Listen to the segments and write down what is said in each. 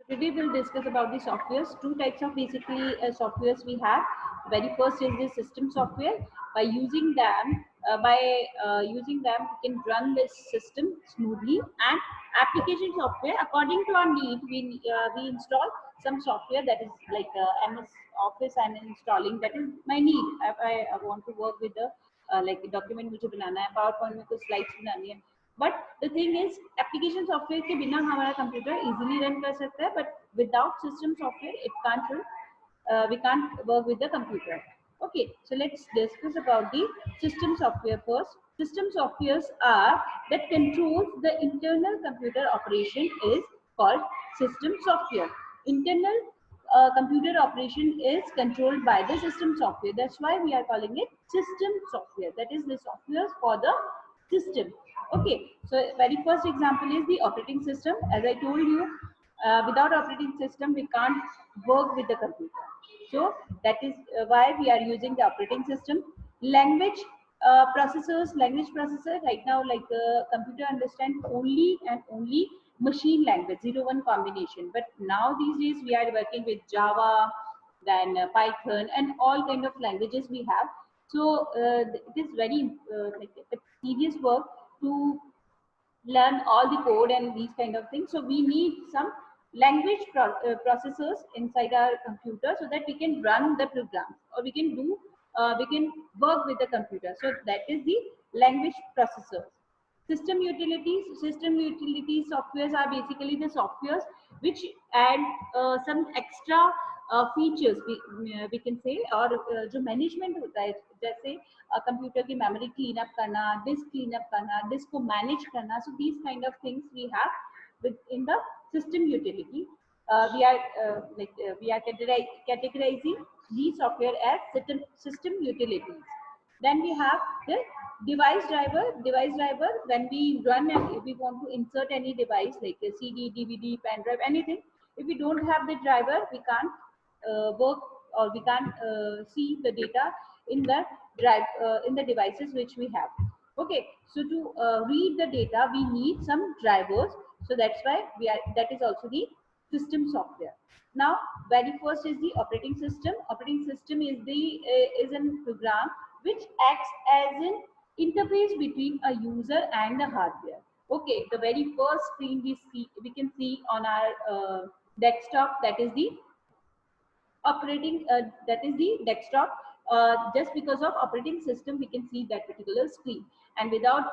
today we'll discuss about the softwares. Two types of basically softwares we have. Very first is the system software. By using them, we can run this system smoothly. And application software, according to our need, we install some software that is like MS Office. I'm installing, that is my need. If I want to work with the like document मुझे बनाना है, PowerPoint में कुछ slides बनानी है. But the thing is, application software के बिना हमारा computer easily run कर सकता है, but without system software, it can't run. We can't work with the computer. Okay, so let's discuss about the system software first. System softwares are that controls the internal computer operation is called system software. Internal computer operation is controlled by the system software. That's why we are calling it system software. That is the software for the system. Okay, so very first example is the operating system. As I told you, without operating system, we can't work with the computer. So that is why we are using the operating system. Language language processor. Right now, like computer understand only and only machine language, 0-1 combination. But now these days we are working with Java, then Python, and all kind of languages we have. So it is very like a serious work to learn all the code and these kind of things. So we need some language processors inside our computer so that we can run the programs, or we can work with the computer. So that is the language processors. System utilities softwares are basically the softwares which add some extra features, we can say, और जो management होता है, जैसे computer की memory clean up करना, disc clean up करना, disc को manage करना. So these kind of things we have within the system utility. We are categorizing these software as system utilities. Then we have the device driver. Device driver, when we run and if we want to insert any device like a CD, DVD, pen drive, anything, if we don't have the driver, we can't work, or we can't see the data in the drive in the devices which we have. Okay, so to read the data, we need some drivers. So that's why that is also the system software. Now, very first is the operating system. Operating system is a program which acts as an interface between a user and the hardware. Okay, the very first screen we can see on our desktop, that is the desktop. Just because of operating system, we can see that particular screen, and without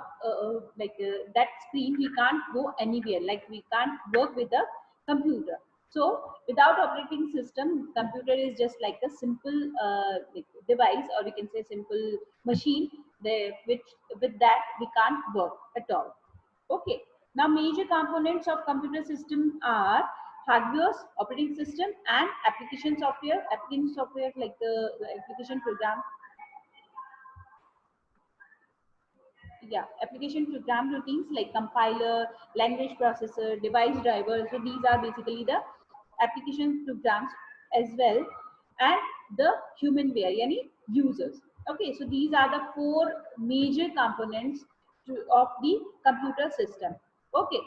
that screen, we can't go anywhere. Like we can't work with the computer. So without operating system, computer is just like a simple device, or we can say simple machine, which with that we can't work at all. Okay. Now major components of computer system are hardware, operating system, and application software. Application software like the application program. Yeah, application program routines like compiler, language processor, device driver. So these are basically the application programs as well, and the humanware, yani users. Okay, so these are the four major components of the computer system. Okay,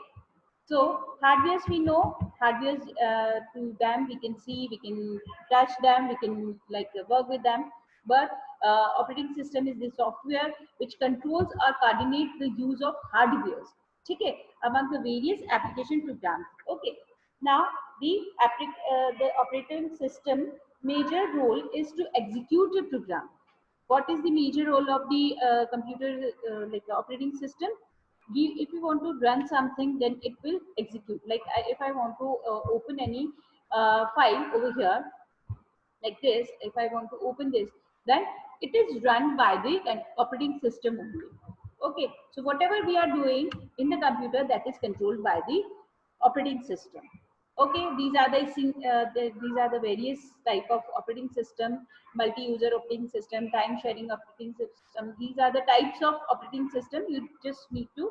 so hardwares, we know hardwares, to them we can see, we can touch them, we can like work with them. But operating system is the software which controls or coordinates the use of hardwares. Okay, among the various application programs. Okay, now the operating system major role is to execute a program. What is the major role of the computer like the operating system? If you want to run something, then it will execute. Like if I want to open any file over here like this, if I want to open this, then it is run by the operating system only. Okay, so whatever we are doing in the computer, that is controlled by the operating system. Okay, these are these are the various type of operating system: multi-user operating system, time-sharing operating system. These are the types of operating system. You just need to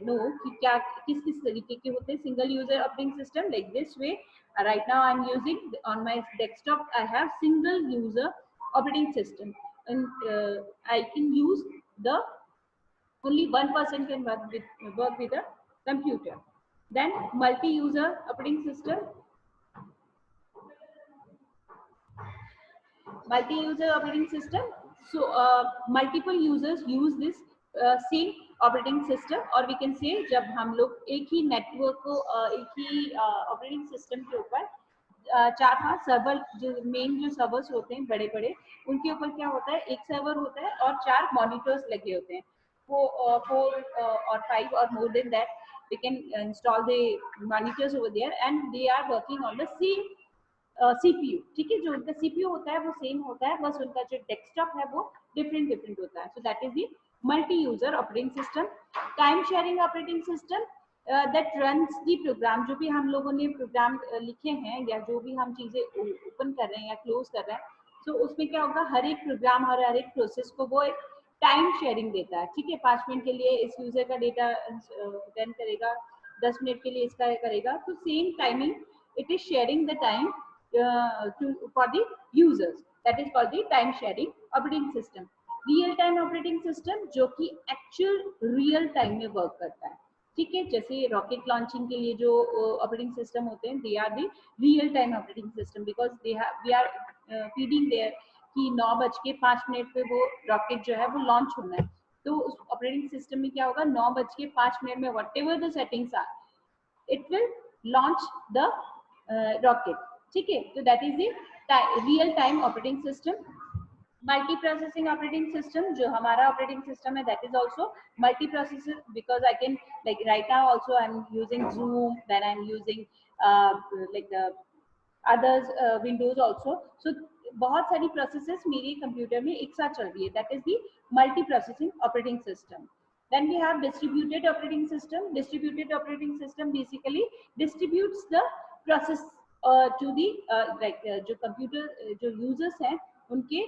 know कि क्या किस तरीके के होते हैं. Single user operating system, like this way. Right now I'm using on my desktop. I have single user operating system, and I can use the only one person can work with a computer. Then multi-user operating system. Multi-user operating system. So multiple users use this same operating system, और we can say जब हम लोग एक ही network को एक ही operating system के ऊपर चार पांच सर्वर, जो मेन जो सर्वर्स होते हैं बड़े बड़े, उनके ऊपर क्या होता है, एक सर्वर होता है और चार मॉनिटर्स लगे होते हैं, फोर और फाइव और more than that we can install the monitors over there and they are working on the same CPU. ठीक है, जो उनका CPU होता है वो सेम होता है, बस उनका जो डेस्कटॉप है वो डिफरेंट डिफरेंट होता है. So that is the multi user operating system. Time sharing operating system that runs the program. जो भी हम लोगों ने प्रोग्राम लिखे हैं या जो भी हम चीजें ओपन कर रहे हैं या क्लोज कर रहे हैं, तो उसमें क्या होगा, हर एक प्रोग्राम और हर एक प्रोसेस को वो एक टाइम शेयरिंग देता है. ठीक है, 5 मिनट के लिए इस यूजर का डेटा रन करेगा, 10 मिनट के लिए इसका करेगा, तो same timing it is sharing the time for the users. That is called the time sharing operating system. Real time operating system जो कि actual real time में work करता है. ठीक है, जैसे रॉकेट लॉन्चिंग के लिए जो ऑपरेटिंग सिस्टम होते हैं, they are the real time operating system, because we are feeding there कि 9:05 पे वो रॉकेट जो है वो लॉन्च होना है. तो उस ऑपरेटिंग सिस्टम में क्या होगा, 9:05 में whatever the settings are, it will launch the rocket. ठीक है, तो that is the real time operating system. Multi processing operating system, जो हमारा ऑपरेटिंग सिस्टम है, that is also multi processor, because I can like right now also I am using Zoom, then I am using like others Windows also. So बहुत सारी processes मेरे computer में एक साथ चल रही है, that is the multi processing operating system. Then we have distributed operating system. Distributed operating system basically distributes the process to the जो computer जो users हैं उनके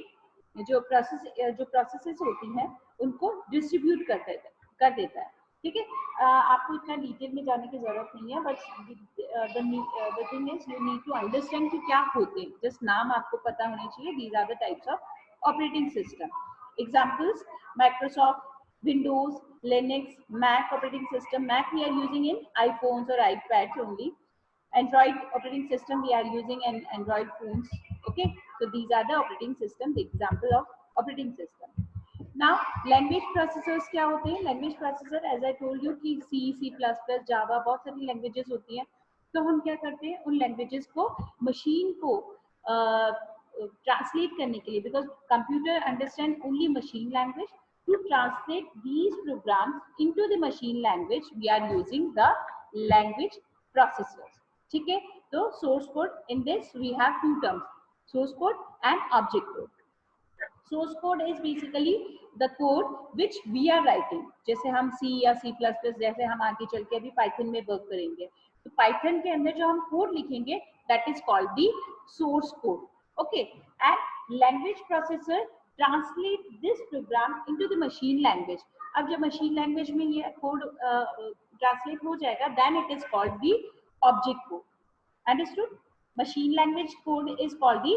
जो प्रोसेसेस होती हैं उनको डिस्ट्रीब्यूट कर देता है. ठीक है, आपको इतना डिटेल में जाने की जरूरत नहीं है, but the thing is you need to understand कि क्या होते हैं, जस्ट नाम आपको पता होने चाहिए. These are the types of operating system. Examples, Microsoft Windows, Linux, Mac operating system. Mac we are using in iPhones or iPads only. Android operating system we are using in Android phones. Okay, so these are the operating system, the example of operating system. Now language processors क्या होते हैं? Language processor, as I told you कि C, C++, Java, बहुत सारी languages होती हैं. तो हम क्या करते हैं, उन languages को मशीन को ट्रांसलेट करने के लिए, because computer understand only machine language. To translate these programs into the machine language, we are using the language processors. ठीक है, तो source code, in this we have two terms, source code and object code. Source code is basically the code which we are writing. जैसे हम C या C++, जैसे हम आगे चल के अभी Python में वर्क करेंगे, तो Python के अंदर जो हम कोड लिखेंगे, that is called the source code. Okay, and language processor translate this program into the machine language. अब जब machine language में ये कोड translate हो जाएगा, then it is called the object code. Understood? Machine language code is called the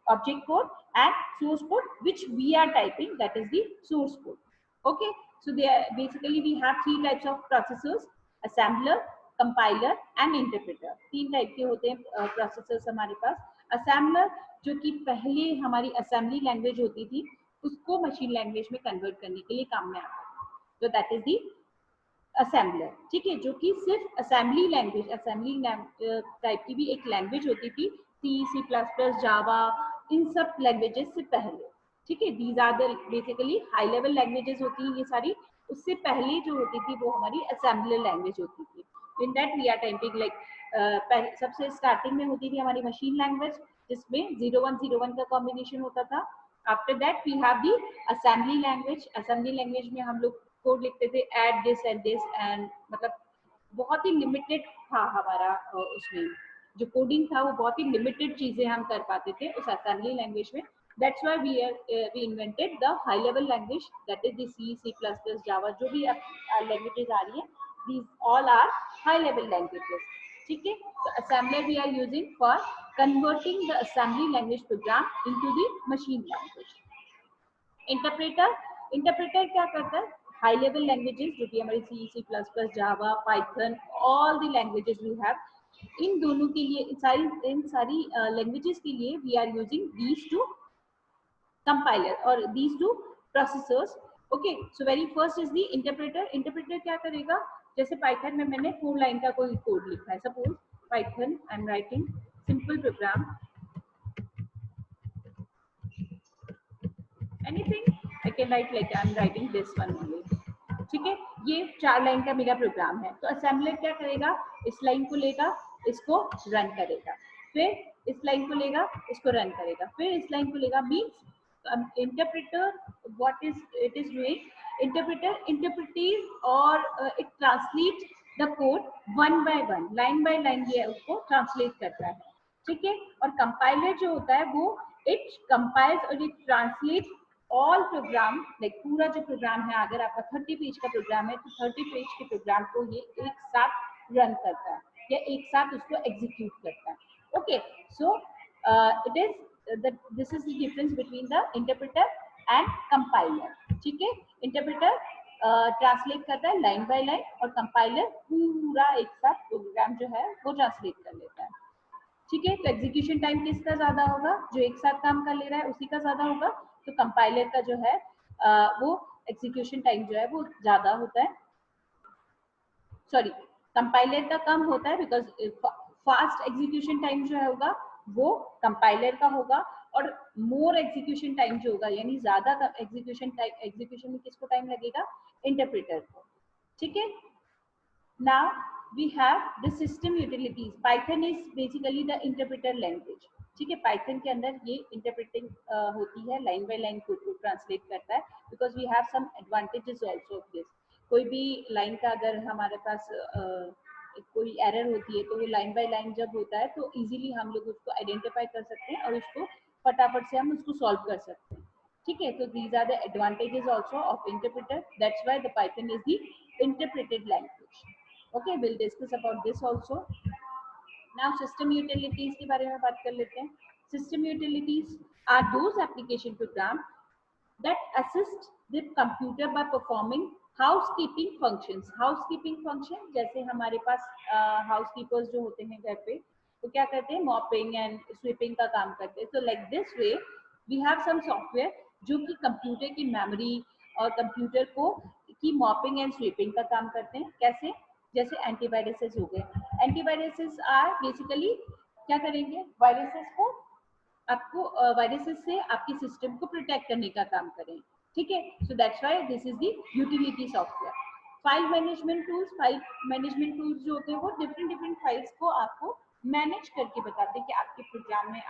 object code, and source code which we are typing, that is the source code. Okay, so there basically we have three types of processors: assembler, compiler and interpreter. तीन type के होते हैं processors हमारे पास. assembler जो कि पहले हमारी assembly language होती थी, उसको मशीन लैंग्वेज में कन्वर्ट करने के लिए काम में आता है, तो दैट इज दी असेंबलर. ठीक है, जो कि सिर्फ असेंबली लैंग्वेज, असेंबली टाइप की भी एक लैंग्वेज होती थी, C, C++, जावा, इन सब लैंग्वेजेस से पहले. ठीक है, these are the basically high level languages होती हैं ये सारी. उससे पहले जो होती थी वो हमारी असेंबलर लैंग्वेज होती थी. In that we are typing like सबसे स्टार्टिंग में होती थी हमारी मशीन लैंग्वेज, जिसमें 0101 का कॉम्बिनेशन होता था. After that we have the assembly language. Assembly language में हम लोग कोड लिखते थे add this and this, and मतलब बहुत ही लिमिटेड था हमारा उसमें जो कोडिंग था, वो बहुत ही लिमिटेड चीजें हम कर पाते थे उस असेंबली लैंग्वेज में. That's why we invented the high level language, that is the C, C++, Java, जो भी लैंग्वेजेस आ रही हैं, these all are high level languages. ठीक है, तो assembler we are using for converting the assembly language program into the machine language. Interpreter क्या करता है, हाई लेवल लैंग्वेजेस जो कि हमारी C, C++, Java, Python, all the languages we have, इन दोनों के लिए, इन सारी लैंग्वेजेस के लिए we are using these two compiler or these two processors. Okay, so very first is the interpreter. Interpreter क्या करेगा, जैसे पाइथन में मैंने 4 लाइन का कोई कोड लिखा है, suppose Python I am writing simple program, anything I can write, like I am writing this one only, ठीक है, ये 4 लाइन का मेरा प्रोग्राम है। तो असेंबलर क्या करेगा, इस लाइन को लेगा, इसको रन करेगा, फिर इस लाइन को लेगा, इसको रन करेगा, फिर इस लाइन को लेगा, means interpreter what is it is doing, interpreter interpretes or it translates the code one by one, line by line ये उसको translate करता है, ठीक है। और compiler जो होता है वो it compiles और it translates all program, like पूरा जो प्रोग्राम है, अगर आपका 30 पेज का प्रोग्राम है तो 30 पेज के प्रोग्राम को ये एक साथ रन करता है या एक साथ उसको एग्जीक्यूट करता है। Okay, so it is that this is the difference between the interpreter and compiler, ठीक है। इंटरप्रेटर ट्रांसलेट करता है लाइन बाय लाइन और कंपाइलर पूरा एक साथ प्रोग्राम जो है वो ट्रांसलेट कर लेता है, ठीक है। तो एग्जीक्यूशन टाइम किसका ज्यादा होगा, जो एक साथ काम कर ले रहा है उसी का ज्यादा होगा, तो कंपाइलर का जो है वो एग्जीक्यूशन टाइम जो है वो ज्यादा होता है, सॉरी कंपाइलर का कम होता है, बिकॉज फास्ट एग्जीक्यूशन टाइम जो है होगा वो कंपाइलर का होगा, और मोर एग्जीक्यूशन टाइम जो होगा, यानी ज्यादा एग्जीक्यूशन में किसको टाइम लगेगा, इंटरप्रेटर को, ठीक है। Now we have the system utilities. Python is basically the interpreter language, ठीक है। पाइथन के अंदर ये इंटरप्रेटिंग होती है, लाइन बाय लाइन कोड को ट्रांसलेट करता है, because we have some advantages also of this. कोई भी लाइन का अगर हमारे पास कोई एरर होती है तो वो लाइन बाय लाइन जब होता है तो इजीली हम लोग उसको आइडेंटिफाई कर सकते हैं और उसको फटाफट से हम उसको सॉल्व कर सकते हैं, ठीक है। तो these are the advantages also of interpreter, that's why the Python is the interpreted language. Okay, will discuss about this also. Now system utilities के बारे में बात कर लेते हैं। System utilities are those application program that assist the computer by performing housekeeping functions. Housekeeping function जैसे हमारे पास housekeepers जो होते हैं घर पे, तो क्या करते हैं, mopping and sweeping का काम करते हैं। So like this way we have some software जो कि कंप्यूटर की मेमोरी और कंप्यूटर को की mopping and sweeping का काम करते हैं। कैसे, जैसे एंटीवायरसेस हो गए। एंटीवायरसेस आर बेसिकली क्या करेंगे, वायरसेस को आपको वायरसेस से आपके सिस्टम को प्रोटेक्ट करने का काम करें, ठीक है। So that's why this is the utility software. File management tools जो होते हैं वो डिफरेंट फाइल्स को आपको मैनेज करके बताते हैं कि आपके प्रोग्राम में,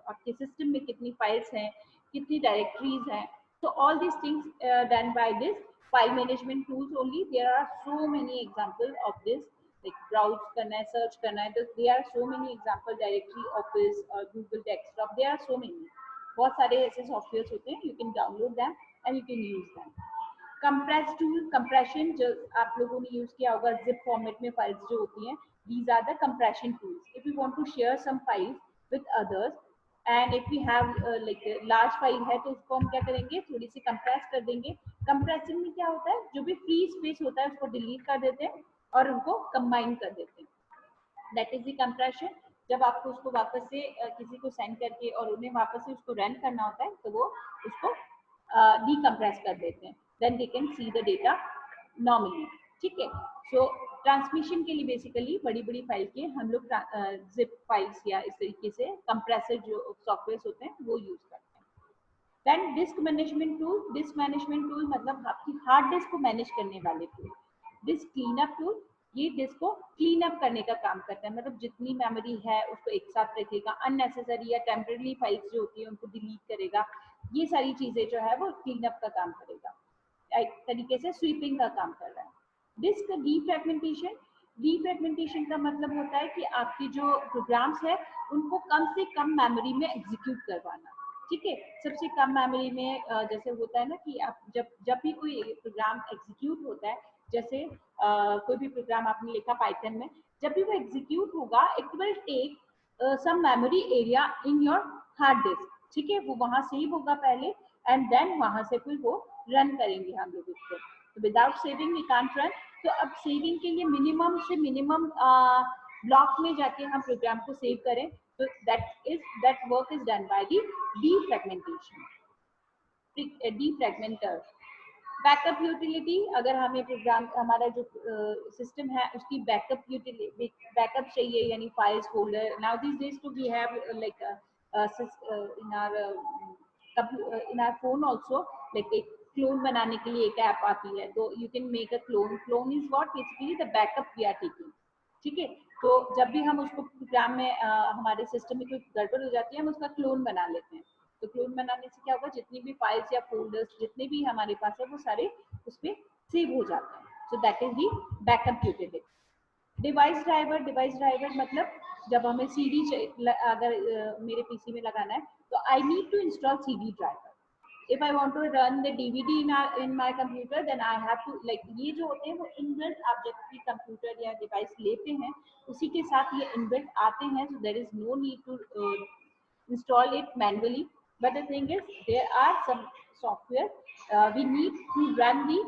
आपके सिस्टम में कितनी फाइल्स हैं, कितनी डायरेक्टरीज हैं। तो all this things done by this file management tools only. There are so many example of this, like browse करना है, सर्च करना है, तो there are so many example, directory office और Google desktop, there are so many, बहुत सारे ऐसे software होते हैं, you can download them and you can use them. Compress tool, compression जो आप लोगों ने यूज किया होगा, जिप फॉर्मेट में फाइल्स जो होती हैं, these are the compression tools. If you want to share some files with others and if we have like large file है तो उसको हम क्या करेंगे, थोड़ी सी कंप्रेस कर देंगे। कंप्रेसिंग में क्या होता है, जो भी फ्री स्पेस होता है उसको डिलीट कर देते हैं और उनको कंबाइन कर देते हैं, दैट इज द कंप्रेशन। जब आपको उसको वापस से किसी को सेंड करके और उन्हें वापस से उसको रन करना होता है तो वो उसको डीकंप्रेस कर देते हैं, then they can see the data normally, ठीक है। सो ट्रांसमिशन के लिए बेसिकली बड़ी बड़ी फाइल के हम लोग जिप फाइल्स या इस तरीके से कंप्रेसर जो सॉफ्टवेयर होते हैं वो यूज करते हैं। देन डिस्क मैनेजमेंट टूल मतलब आपकी हार्ड डिस्क को मैनेज करने वाले टूल। डिस्क क्लीनअप टूल, ये डिस्क को क्लीन अप करने का काम करता है, मतलब जितनी मेमोरी है उसको एक साथ रखेगा, अननेसेसरी या टेम्पररी फाइल्स जो होती है उनको डिलीट करेगा, ये सारी चीजें जो है वो क्लीन अप का काम करेगा, एक तरीके से स्वीपिंग का काम कर रहा है। डिस्क डीफ्रेगमेंटेशन का मतलब होता है कि आपकी जो प्रोग्राम्स है उनको कम से कम मेमोरी में एग्जीक्यूट करवाना, ठीक है। सबसे कम मेमोरी में जैसे होता है ना कि आप जब भी कोई प्रोग्राम एग्जीक्यूट होता है, जैसे कोई भी प्रोग्राम आपने लिखा पाइथन में, जब भी वो एग्जीक्यूट होगा it will take some memory area in your hard disk, ठीक है। वो वहां सेव होगा पहले एंड देन वहां से फिर वो रन करेंगे हम लोग उसको। तो without saving we can't run, तो अब सेविंग के लिए मिनिमम से मिनिमम ब्लॉक में जाके हम प्रोग्राम को सेव करें, तो that work is done by the defragmentation, defragmenter. Backup utility, अगर हमें प्रोग्राम हमारा जो सिस्टम है उसकी बैकअप यूटिलिटी, बैकअप चाहिए, यानी files folder, now this days too we have like in our phone also, like एक क्लोन बनाने के लिए एक ऐप आती है, तो you can make a clone. Clone is what, basically the backup we are taking, ठीक है। तो जब भी हम उसको प्रोग्राम में हमारे सिस्टम में कोई गड़बड़ हो जाती है, हम उसका क्लोन बना लेते हैं। तो क्लोन बनाने से क्या होगा, जितनी भी फाइल्स या फोल्डर्स जितने भी हमारे पास है वो सारे उस पर सेव हो जाते हैं। सो that is the backup utility. Device driver, device driver मतलब जब हमें सीडी अगर मेरे पीसी में लगाना है, तो I need to install CD driver. if I want to run the DVD in my computer, then I have to like, ये जो होते हैं वो इनबिल्ट आप जब भी कंप्यूटर या डिवाइस लेते हैं उसी के साथ ये इनबिल्ट आते हैं, so there is no need to install it manually. But the thing is, there are some software we need to run the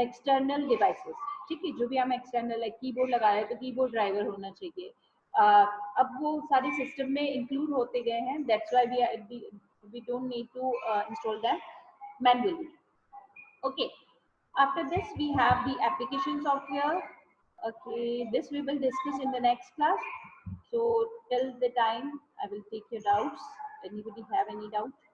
external devices, ठीक है। जो भी हम एक्सटर्नल लाइक कीबोर्ड लगा रहे हैं तो कीबोर्ड ड्राइवर होना चाहिए। अब वो सारे सिस्टम में इंक्लूड होते गए हैं, that's why we don't need to install them manually. Okay, after this we have the application software. Okay, this we will discuss in the next class. So till the time I will take your doubts. Anybody have any doubt?